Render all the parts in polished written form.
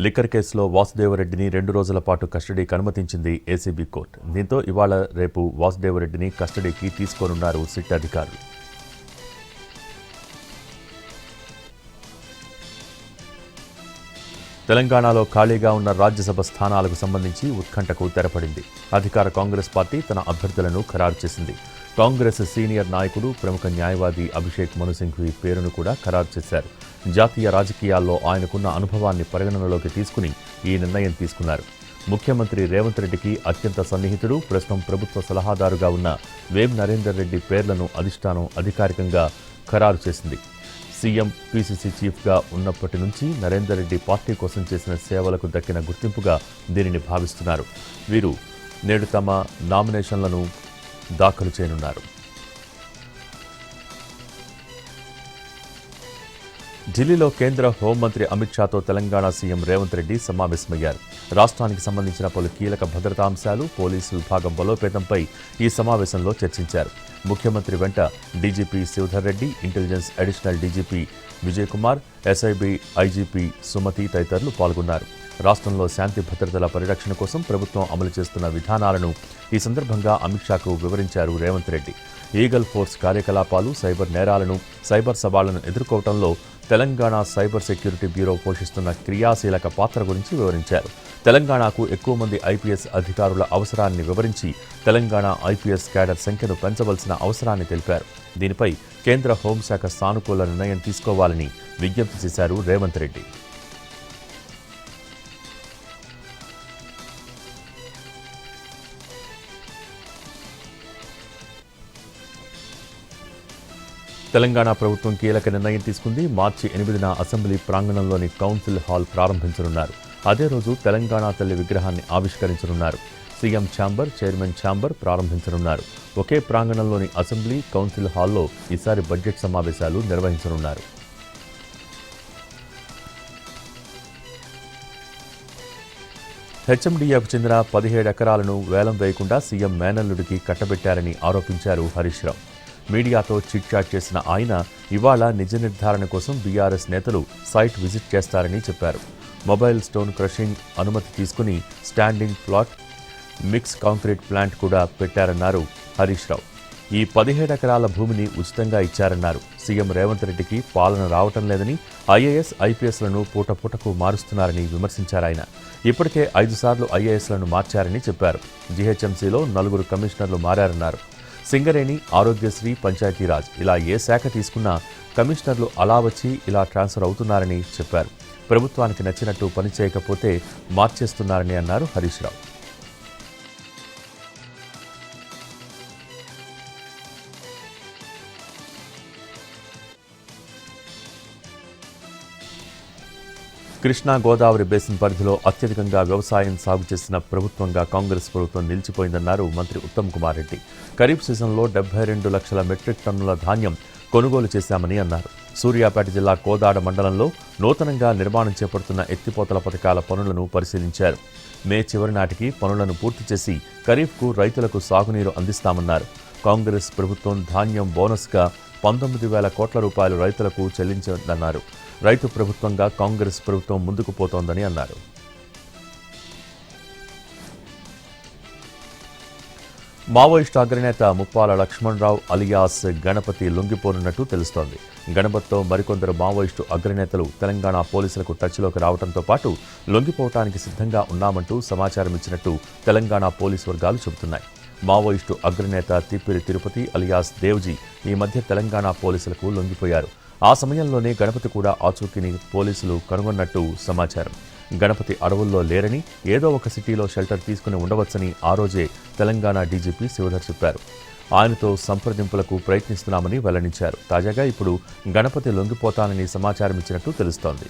Liquor కేసులో వాసుదేవరెడ్డిని 2 రోజుల పాటు కస్టడీకి అనుమతించింది ఏసీబీ కోర్టు. దీంతో ఇవాళ రేపు వాసుదేవరెడ్డిని కస్టడీకి తీసుకోనున్నారు సిట్ అధికారులు. తెలంగాణలో ఖాళీగా ఉన్న రాజ్యసభ స్థానాలకు సంబంధించి ఉత్కంఠకు తెరపడింది. అధికార కాంగ్రెస్ పార్టీ తన అభ్యర్థులను ఖరారు చేసింది. కాంగ్రెస్ సీనియర్ నాయకుడు, ప్రముఖ న్యాయవాది అభిషేక్ మను సింఘ్వి పేరును కూడా ఖరారు చేశారు. జాతీయ రాజకీయాల్లో ఆయనకున్న అనుభవాన్ని పరిగణనలోకి తీసుకుని ఈ నిర్ణయం తీసుకున్నారు. ముఖ్యమంత్రి రేవంత్ రెడ్డికి అత్యంత సన్నిహితుడు, ప్రస్తుతం ప్రభుత్వ సలహాదారుగా ఉన్న వేం నరేందర్ రెడ్డి పేర్లను అధిష్టానం అధికారికంగా ఖరారు చేసింది. సీఎం, పీసీసీ చీఫ్గా ఉన్నప్పటి నుంచి నరేందర్ రెడ్డి పార్టీ కోసం చేసిన సేవలకు దక్కిన గుర్తింపుగా దీనిని భావిస్తున్నారు. వీరు నేడు తమ నామినేషన్లను దాఖలు చేయనున్నారు. ఢిల్లీలో కేంద్ర హోంమంత్రి అమిత్ షాతో తెలంగాణ సీఎం రేవంత్ రెడ్డి సమావేశమయ్యారు. రాష్ట్రానికి సంబంధించిన పలు కీలక భద్రతా అంశాలు, పోలీసు విభాగం బలోపేతంపై ఈ సమావేశంలో చర్చించారు. ముఖ్యమంత్రి వెంట DGP Shivadhar Reddy, intelligence additional DGP Vijay Kumar, SIB IGP Sumathi తదితరులు పాల్గొన్నారు. రాష్ట్రంలో శాంతి భద్రతల పరిరక్షణ కోసం ప్రభుత్వం అమలు చేస్తున్న విధానాలను ఈ సందర్భంగా అమిత్ షాకు వివరించారు రేవంత్ రెడ్డి. ఈగల్ ఫోర్స్ కార్యకలాపాలు, సైబర్ నేరాలను, సైబర్ సవాళ్లను ఎదుర్కోవడంలో తెలంగాణ సైబర్ సెక్యూరిటీ బ్యూరో పోషిస్తున్న క్రియాశీలక పాత్ర గురించి వివరించారు. తెలంగాణకు ఎక్కువ మంది ఐపీఎస్ అధికారుల అవసరాన్ని వివరించి తెలంగాణ ఐపీఎస్ క్యాడర్ సంఖ్యను పెంచవలసిన అవసరాన్ని తెలిపారు. దీనిపై కేంద్ర హోంశాఖ సానుకూల నిర్ణయం తీసుకోవాలని విజ్ఞప్తి చేశారు రేవంత్ రెడ్డి. తెలంగాణ ప్రభుత్వం కీలక నిర్ణయం తీసుకుంది. మార్చి 8న అసెంబ్లీ ప్రాంగణంలోని కౌన్సిల్ హాల్ ప్రారంభించనున్నారు. అదే రోజు తెలంగాణ తల్లి విగ్రహాన్ని ఆవిష్కరించనున్నారు. సీఎం ఛాంబర్, చైర్మన్ ఛాంబర్ ప్రారంభించనున్నారు. ఒకే ప్రాంగణంలోని అసెంబ్లీ, కౌన్సిల్ హాల్లో ఈసారి బడ్జెట్ సమావేశాలు నిర్వహించనున్నారు. హెచ్ఎండిఏకు చెందిన 17 ఎకరాలను వేలం వేయకుండా సీఎం మేనల్లుడికి కట్టబెట్టారని ఆరోపించారు హరీష్ రావు. మీడియాతో చిట్చాట్ చేసిన ఆయన ఇవాళ నిజ నిర్ధారణ కోసం బీఆర్ఎస్ నేతలు సైట్ విజిట్ చేస్తారని చెప్పారు. మొబైల్ స్టోన్ క్రషింగ్ అనుమతి తీసుకుని standing plot, mix concrete plant కూడా పెట్టారన్నారు హరీష్ రావు. ఈ 17 ఎకరాల భూమిని ఉచితంగా ఇచ్చారన్నారు. సీఎం రేవంత్ రెడ్డికి పాలన రావటం లేదని, ఐఏఎస్, ఐపీఎస్లను పూటపూటకు మారుస్తున్నారని విమర్శించారాయన. ఇప్పటికే 5 సార్లు ఐఏఎస్లను మార్చారని చెప్పారు. జీహెచ్ఎంసీలో 4 కమిషనర్లు మారారన్నారు. సింగరేణి, ఆరోగ్యశ్రీ, పంచాయతీరాజ్ ఇలా ఏ శాఖ తీసుకున్నా కమిషనర్లు అలా వచ్చి ఇలా ట్రాన్స్ఫర్ అవుతున్నారని చెప్పారు. ప్రభుత్వానికి నచ్చినట్టు పనిచేయకపోతే మార్చేస్తున్నారని అన్నారు హరీష్ రావు. కృష్ణా గోదావరి బేసిన్ పరిధిలో అత్యధికంగా వ్యవసాయం సాగు చేసిన ప్రభుత్వంగా కాంగ్రెస్ ప్రభుత్వం నిలిచిపోయిందన్నారు మంత్రి ఉత్తమ్ కుమార్ రెడ్డి. ఖరీఫ్ సీజన్లో 72 లక్షల మెట్రిక్ టన్నుల ధాన్యం కొనుగోలు చేశామని అన్నారు. సూర్యాపేట జిల్లా కోదాడ మండలంలో నూతనంగా నిర్మాణం చేపడుతున్న ఎత్తిపోతల పథకాల పనులను పరిశీలించారు. మే చివరి నాటికి పనులను పూర్తి చేసి ఖరీఫ్కు రైతులకు సాగునీరు అందిస్తామన్నారు. కాంగ్రెస్ ప్రభుత్వం ధాన్యం బోనస్గా 19,000 కోట్ల రూపాయలు రైతులకు చెల్లించిందన్నారు. రైతు ప్రభుత్వంగా కాంగ్రెస్ ప్రభుత్వం ముందుకు పోతోందని అన్నారు. మావోయిస్టు అగ్రనేత ముప్పాల లక్ష్మణరావు అలియాస్ గణపతి లొంగిపోనున్నట్టు తెలుస్తోంది. గణపతితో మరికొందరు మావోయిస్టు అగ్రనేతలు తెలంగాణ పోలీసులకు టచ్లోకి రావడంతో పాటు లొంగిపోవటానికి సిద్ధంగా ఉన్నామంటూ సమాచారం ఇచ్చినట్టు తెలంగాణ పోలీసు వర్గాలు చెబుతున్నాయి. మావోయిస్టు అగ్రనేత తిప్పిరి తిరుపతి అలియాస్ దేవ్జీ ఈ మధ్య తెలంగాణ పోలీసులకు లొంగిపోయారు. ఆ సమయంలోనే గణపతి కూడా ఆచూకీని పోలీసులు కనుగొన్నట్టు సమాచారం. గణపతి అడవుల్లో లేరని, ఏదో ఒక సిటీలో షెల్టర్ తీసుకుని ఉండవచ్చని ఆ రోజే తెలంగాణ డీజీపీ శివధర్ చెప్పారు. ఆయనతో సంప్రదింపులకు ప్రయత్నిస్తున్నామని వెల్లడించారు. తాజాగా ఇప్పుడు గణపతి లొంగిపోతానని సమాచారం ఇచ్చినట్టు తెలుస్తోంది.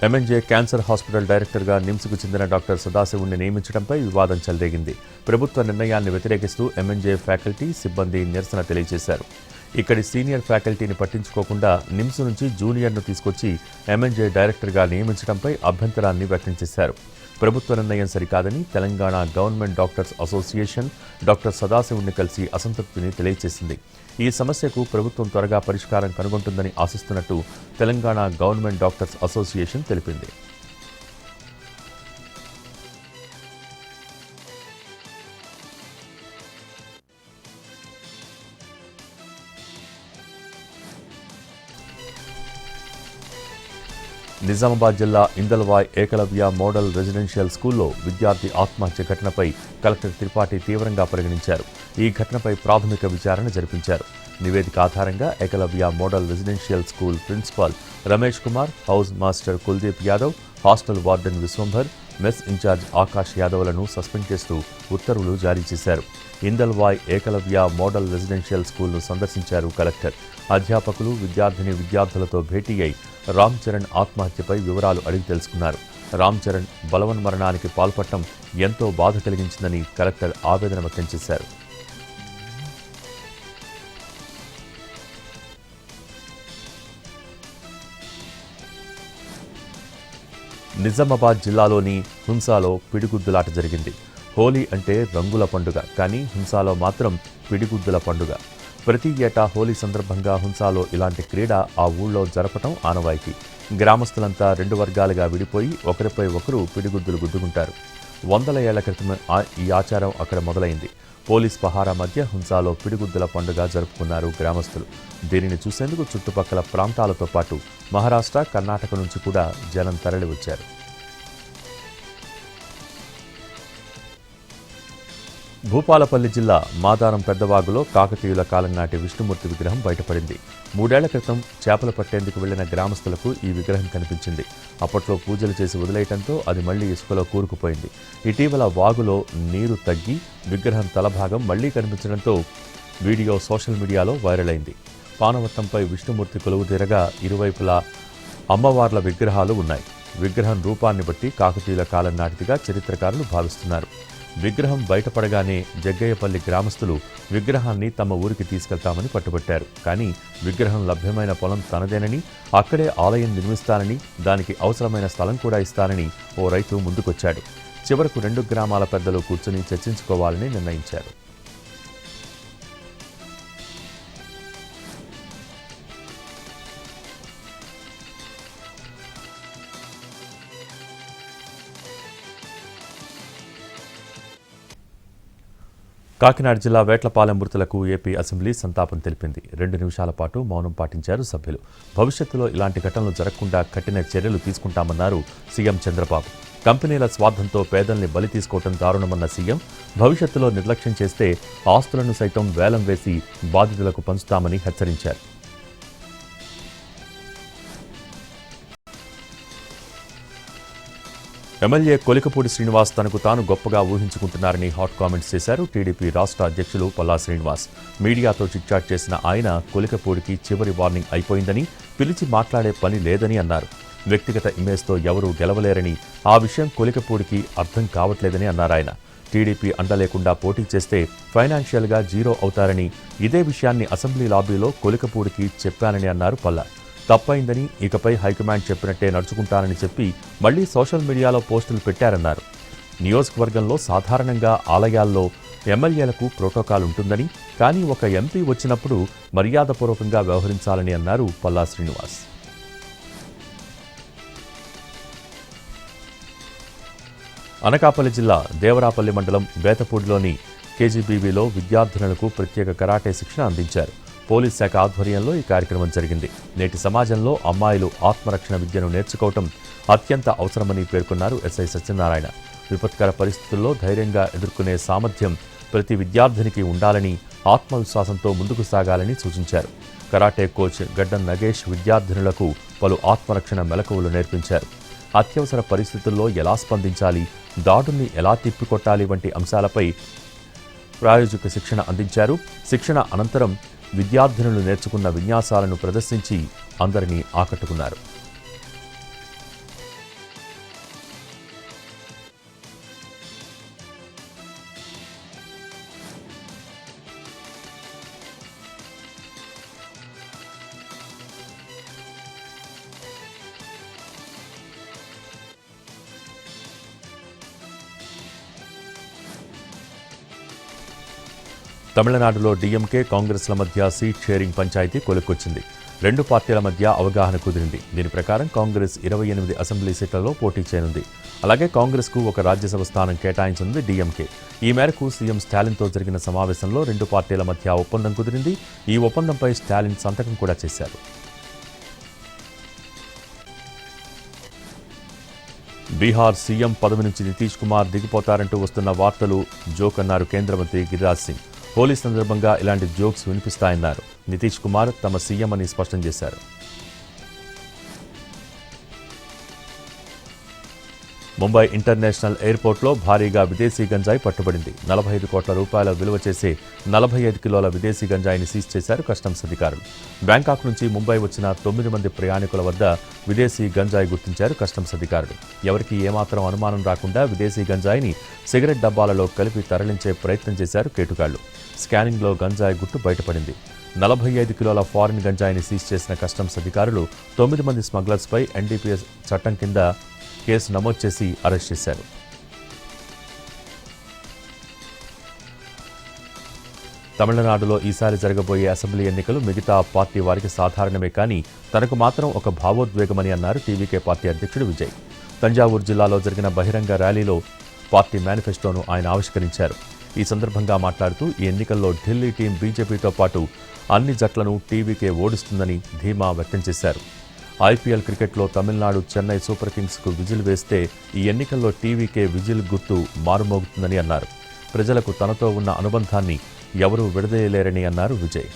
ఎంఎన్జే క్యాన్సర్ హాస్పిటల్ డైరెక్టర్గా నిమ్స్కు చెందిన డాక్టర్ సదాశివుణ్ణి నియమించడంపై వివాదం చెలరేగింది. ప్రభుత్వ నిర్ణయాన్ని వ్యతిరేకిస్తూ ఎంఎన్జే ఫ్యాకల్టీ, సిబ్బంది నిరసన తెలియజేశారు. ఇక్కడి సీనియర్ ఫ్యాకల్టీని పట్టించుకోకుండా నిమ్స్ నుంచి జూనియర్ను తీసుకొచ్చి ఎంఎన్జే డైరెక్టర్గా నియమించడంపై అభ్యంతరాన్ని వ్యక్తం చేశారు. ప్రభుత్వ నిర్ణయం సరికాదని Telangana government doctors association doctor సదాశివుణ్ణి కలిసి అసంతృప్తిని తెలియజేసింది. ఈ సమస్యకు ప్రభుత్వం త్వరగా పరిష్కారం కనుగొంటుందని ఆశిస్తున్నట్టు తెలంగాణ గవర్నమెంట్ డాక్టర్స్ అసోసియేషన్ తెలిపింది. నిజామాబాద్ జిల్లా ఇందల్వాయ్ ఏకలవ్య మోడల్ రెసిడెన్షియల్ స్కూల్లో విద్యార్థి ఆత్మహత్య ఘటనపై కలెక్టర్ త్రిపాఠి తీవ్రంగా పరిగణించారు. ఈ ఘటనపై ప్రాథమిక విచారణ జరిపించారు. నివేదిక ఆధారంగా Eklavya model residential school principal Ramesh Kumar, house master Kuldeep Yadav, hostel warden Vishwambhar, mess in charge Akash యాదవ్లను సస్పెండ్ చేస్తూ ఉత్తర్వులు జారీ చేశారు. ఇందల్వాయ్ ఏకలవ్య మోడల్ రెసిడెన్షియల్ స్కూల్ను సందర్శించారు కలెక్టర్. అధ్యాపకులు, విద్యార్థులతో భేటీ అయి రామ్ చరణ్ ఆత్మహత్యపై వివరాలు అడిగి తెలుసుకున్నారు. రామ్ చరణ్ బలవన్మరణానికి పాల్పడటం ఎంతో బాధ కలిగించిందని కలెక్టర్ ఆవేదన వ్యక్తం చేశారు. నిజామాబాద్ జిల్లాలోని హుంసాలో పిడిగుద్దులాట జరిగింది. హోలీ అంటే రంగుల పండుగ, కానీ హుంసాలో మాత్రం పిడిగుద్దుల పండుగ. ప్రతి ఏటా హోలీ సందర్భంగా హుంసాలో ఇలాంటి క్రీడ ఆ ఊళ్ళో జరపటం ఆనవాయితీ. గ్రామస్తులంతా రెండు వర్గాలుగా విడిపోయి ఒకరిపై ఒకరు పిడిగుద్దులు గుద్దుకుంటారు. వందల ఏళ్ల క్రితం ఈ ఆచారం అక్కడ మొదలైంది. పోలీస్ పహారా మధ్య హుంసాలో పిడిగుద్దుల పండుగ జరుపుకున్నారు గ్రామస్తులు. దీనిని చూసేందుకు చుట్టుపక్కల ప్రాంతాలతో పాటు మహారాష్ట్ర, కర్ణాటక నుంచి కూడా జనం తరలివచ్చారు. భూపాలపల్లి జిల్లా మాదారం పెద్దవాగులో కాకతీయుల కాలం నాటి విష్ణుమూర్తి విగ్రహం బయటపడింది. 3 ఏళ్ల క్రితం చేపలు పట్టేందుకు వెళ్లిన గ్రామస్తులకు ఈ విగ్రహం కనిపించింది. అప్పట్లో పూజలు చేసి వదిలేయటంతో అది మళ్లీ ఇసుకలో కూరుకుపోయింది. ఇటీవల వాగులో నీరు తగ్గి విగ్రహం తలభాగం మళ్లీ కనిపించడంతో వీడియో సోషల్ మీడియాలో వైరల్ అయింది. పానవట్టంపై విష్ణుమూర్తి కొలువు తీరగా ఇరువైపులా అమ్మవార్ల విగ్రహాలు ఉన్నాయి. విగ్రహం రూపాన్ని బట్టి కాకతీయుల కాలం నాటిదిగా చరిత్రకారులు భావిస్తున్నారు. విగ్రహం బయటపడగానే జగ్గయ్యపల్లి గ్రామస్తులు విగ్రహాన్ని తమ ఊరికి తీసుకెళ్తామని పట్టుబట్టారు. కానీ విగ్రహం లభ్యమైన పొలం తనదేనని, అక్కడే ఆలయం నిర్మిస్తానని, దానికి అవసరమైన స్థలం కూడా ఇస్తానని ఓ రైతు ముందుకొచ్చాడు. చివరకు 2 గ్రామాల పెద్దలు కూర్చుని చర్చించుకోవాలని నిర్ణయించారు. కాకినాడ జిల్లా వేట్లపాలెం మృతులకు ఏపీ అసెంబ్లీ సంతాపం తెలిపింది. 2 నిమిషాల పాటు మౌనం పాటించారు సభ్యులు. భవిష్యత్తులో ఇలాంటి ఘటనలు జరగకుండా కఠిన చర్యలు తీసుకుంటామన్నారు సీఎం చంద్రబాబు. కంపెనీల స్వార్థంతో పేదల్ని బలి తీసుకోవడం దారుణమన్న సీఎం, భవిష్యత్తులో నిర్లక్ష్యం చేస్తే ఆస్తులను సైతం వేలం వేసి బాధితులకు పంచుతామని హెచ్చరించారు. ఎమ్మెల్యే కొలికపూడి శ్రీనివాస్ తనకు తాను గొప్పగా ఊహించుకుంటున్నారని హాట్ కామెంట్స్ చేశారు టీడీపీ రాష్ట్ర అధ్యక్షులు పల్లా శ్రీనివాస్. మీడియాతో చిట్చాట్ చేసిన ఆయన కొలికపూడికి చివరి వార్నింగ్ అయిపోయిందని, పిలిచి మాట్లాడే పని లేదని అన్నారు. వ్యక్తిగత ఇమేజ్తో ఎవరూ గెలవలేరని, ఆ విషయం కొలికపూడికి అర్థం కావట్లేదని అన్నారాయన. టీడీపీ అండ లేకుండా పోటీ చేస్తే ఫైనాన్షియల్గా జీరో అవుతారని, ఇదే విషయాన్ని అసెంబ్లీ లాబీలో కొలికపూడికి చెప్పానని అన్నారు పల్లా. తప్పైందని, ఇకపై హైకమాండ్ చెప్పినట్టే నడుచుకుంటానని చెప్పి మళ్లీ సోషల్ మీడియాలో పోస్టులు పెట్టారన్నారు. నియోజకవర్గంలో సాధారణంగా ఆలయాల్లో ఎమ్మెల్యేలకు ప్రోటోకాల్ ఉంటుందని, కానీ ఒక ఎంపీ వచ్చినప్పుడు మర్యాదపూర్వకంగా వ్యవహరించాలని అన్నారు పల్లా శ్రీనివాస్. అనకాపల్లి జిల్లా దేవరాపల్లి మండలం బేతపూడిలోని కేజీబీవీలో విద్యార్థినులకు ప్రత్యేక కరాటే శిక్షణ అందించారు. పోలీస్ శాఖ ఆధ్వర్యంలో ఈ కార్యక్రమం జరిగింది. నేటి సమాజంలో అమ్మాయిలు ఆత్మరక్షణ విద్యను నేర్చుకోవటం అత్యంత అవసరమని పేర్కొన్నారు ఎస్ఐ సత్యనారాయణ. విపత్కర పరిస్థితుల్లో ధైర్యంగా ఎదుర్కొనే సామర్థ్యం ప్రతి విద్యార్థినికి ఉండాలని, ఆత్మవిశ్వాసంతో ముందుకు సాగాలని సూచించారు. కరాటే కోచ్ గడ్డం నగేష్ విద్యార్థినులకు పలు ఆత్మరక్షణ మెలకువలు నేర్పించారు. అత్యవసర పరిస్థితుల్లో ఎలా స్పందించాలి, దాడుల్ని ఎలా తిప్పికొట్టాలి వంటి అంశాలపై ప్రాయోజిక శిక్షణ అందించారు. శిక్షణ అనంతరం విద్యార్థినులు నేర్చుకున్న విన్యాసాలను ప్రదర్శించి అందరినీ ఆకట్టుకున్నారు. తమిళనాడులో డీఎంకే కాంగ్రెస్ల మధ్య సీట్ షేరింగ్ పంచాయతీ కొలుక్కొచ్చింది. రెండు పార్టీల మధ్య అవగాహన కుదిరింది. దీని ప్రకారం కాంగ్రెస్ 28 అసెంబ్లీ సీట్లలో పోటీ చేయనుంది. అలాగే కాంగ్రెస్కు ఒక రాజ్యసభ స్థానం కేటాయించనుంది డీఎంకే. ఈ మేరకు సీఎం స్టాలిన్తో జరిగిన సమావేశంలో రెండు పార్టీల మధ్య ఒప్పందం కుదిరింది. ఈ ఒప్పందంపై స్టాలిన్ సంతకం కూడా చేశారు. బీహార్ సీఎం పదవి నుంచి నితీష్ కుమార్ దిగిపోతారంటూ వస్తున్న వార్తలు జోక్ అన్నారు కేంద్ర మంత్రి గిరిరాజ్ సింగ్. హోలీ సందర్భంగా ఇలాంటి జోక్స్ వినిపిస్తాయన్నారు. నితీష్ కుమార్ తమ సీఎం అని స్పష్టం చేశారు. ముంబై ఇంటర్నేషనల్ ఎయిర్పోర్ట్లో భారీగా విదేశీ గంజాయి పట్టుబడింది. 45 కోట్ల రూపాయల విలువ చేసే 45 కిలోల విదేశీ గంజాయిని సీజ్ చేశారు కస్టమ్స్ అధికారులు. బ్యాంకాక్ నుంచి ముంబై వచ్చిన 9 మంది ప్రయాణికుల వద్ద విదేశీ గంజాయి గుర్తించారు కస్టమ్స్ అధికారులు. ఎవరికి ఏమాత్రం అనుమానం రాకుండా విదేశీ గంజాయిని సిగరెట్ డబ్బాలలో కలిపి తరలించే ప్రయత్నం చేశారు కేటుగాళ్లు. స్కానింగ్లో గంజాయి గుట్టు బయటపడింది. 45 కిలోల ఫారిన్ గంజాయిని సీజ్ చేసిన కస్టమ్స్ అధికారులు 9 మంది స్మగ్లర్స్పై ఎన్డీపీఎస్ చట్టం కింద కేసు నమోదు చేసి అరెస్ట్ చేశారు. తమిళనాడులో ఈసారి జరగబోయే అసెంబ్లీ ఎన్నికలు మిగతా పార్టీ వారికి సాధారణమే కానీ తనకు మాత్రం ఒక భావోద్వేగమని అన్నారు టీవీకే పార్టీ అధ్యక్షుడు విజయ్. తంజావూరు జిల్లాలో జరిగిన బహిరంగ ర్యాలీలో పార్టీ మేనిఫెస్టోను ఆయన ఆవిష్కరించారు. ఈ సందర్భంగా మాట్లాడుతూ ఈ ఎన్నికల్లో ఢిల్లీ టీం బీజేపీతో పాటు అన్ని జట్లను టీవీకే ఓడిస్తుందని ధీమా వ్యక్తం చేశారు. ఐపీఎల్ క్రికెట్లో తమిళనాడు చెన్నై సూపర్ కింగ్స్కు విజిల్ వేస్తే ఈ ఎన్నికల్లో టీవీకే విజిల్ గుర్తు మారుమోగుతుందని అన్నారు. ప్రజలకు తనతో ఉన్న అనుబంధాన్ని ఎవరూ విడదీయలేరని అన్నారు విజయ్.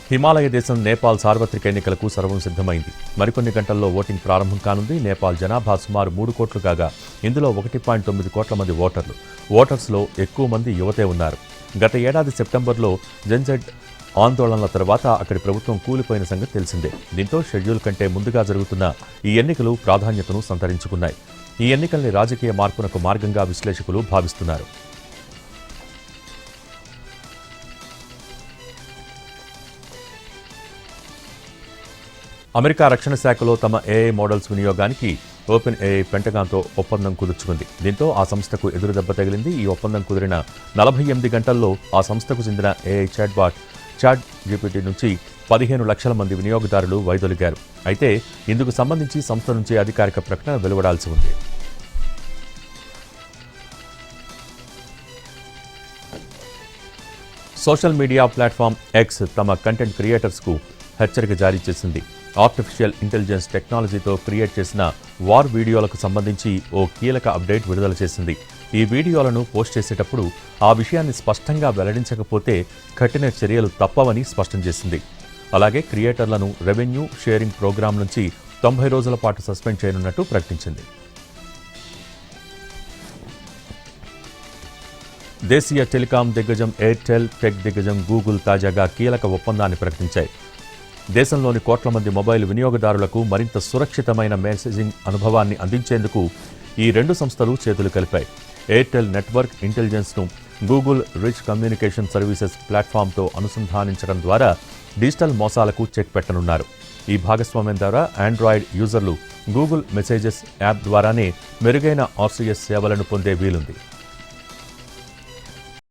హిమాలయ దేశం నేపాల్ సార్వత్రిక ఎన్నికలకు సర్వం సిద్ధమైంది. మరికొన్ని గంటల్లో ఓటింగ్ ప్రారంభం కానుంది. నేపాల్ జనాభా సుమారు 3 కోట్లు కాగా ఇందులో 1.9 కోట్ల మంది ఓటర్లు. ఓటర్స్లో ఎక్కువ మంది యువతే ఉన్నారు. గత ఏడాది సెప్టెంబర్లో జెన్జెడ్ ఆందోళనల తర్వాత అక్కడి ప్రభుత్వం కూలిపోయిన సంగతి తెలిసిందే. దీంతో షెడ్యూల్ కంటే ముందుగా జరుగుతున్న ఈ ఎన్నికలు ప్రాధాన్యతను సంతరించుకున్నాయి. ఈ ఎన్నికల్ని రాజకీయ మార్పునకు మార్గంగా విశ్లేషకులు భావిస్తున్నారు. అమెరికా రక్షణ శాఖలో తమ ఏఐ మోడల్స్ వినియోగానికి ఓపెన్ ఏఐ పెంటగాన్తో ఒప్పందం కుదుర్చుకుంది. దీంతో ఆ సంస్థకు ఎదురుదెబ్బ తగిలింది. ఈ ఒప్పందం కుదిరిన 48 గంటల్లో ఆ సంస్థకు చెందిన ఏఐ చాట్ జీపీటీ నుంచి 15 లక్షల మంది వినియోగదారులు వైదొలిగారు. అయితే ఇందుకు సంబంధించి సంస్థ నుంచి అధికారిక ప్రకటన వెలువడాల్సి ఉంది. సోషల్ మీడియా ప్లాట్ఫామ్ ఎక్స్ తమ కంటెంట్ క్రియేటర్స్కు హెచ్చరిక జారీ చేసింది. ఆర్టిఫిషియల్ ఇంటెలిజెన్స్ టెక్నాలజీతో క్రియేట్ చేసిన వార్ వీడియోలకు సంబంధించి ఓ కీలక అప్డేట్ విడుదల చేసింది. ఈ వీడియోలను పోస్ట్ చేసేటప్పుడు ఆ విషయాన్ని స్పష్టంగా వెల్లడించకపోతే కఠిన చర్యలు తప్పవని స్పష్టం చేసింది. అలాగే క్రియేటర్లను రెవెన్యూ షేరింగ్ ప్రోగ్రాం నుంచి 90 రోజుల పాటు సస్పెండ్ చేయనున్నట్టు ప్రకటించింది. దేశీయ టెలికాం దిగ్గజం ఎయిర్టెల్, టెక్ దిగ్గజం గూగుల్ తాజాగా కీలక ఒప్పందాన్ని ప్రకటించాయి. దేశంలోని కోట్ల మంది మొబైల్ వినియోగదారులకు మరింత సురక్షితమైన మెసేజింగ్ అనుభవాన్ని అందించేందుకు ఈ రెండు సంస్థలు చేతులు కలిపాయి. ఎయిర్టెల్ నెట్వర్క్ ఇంటెలిజెన్స్ను గూగుల్ రిచ్ కమ్యూనికేషన్ సర్వీసెస్ ప్లాట్ఫామ్తో అనుసంధానించడం ద్వారా డిజిటల్ మోసాలకు చెక్ పెట్టనున్నారు. ఈ భాగస్వామ్యం ద్వారా ఆండ్రాయిడ్ యూజర్లు గూగుల్ మెసేజెస్ యాప్ ద్వారానే మెరుగైన ఆర్సీఎస్ సేవలను పొందే వీలుంది.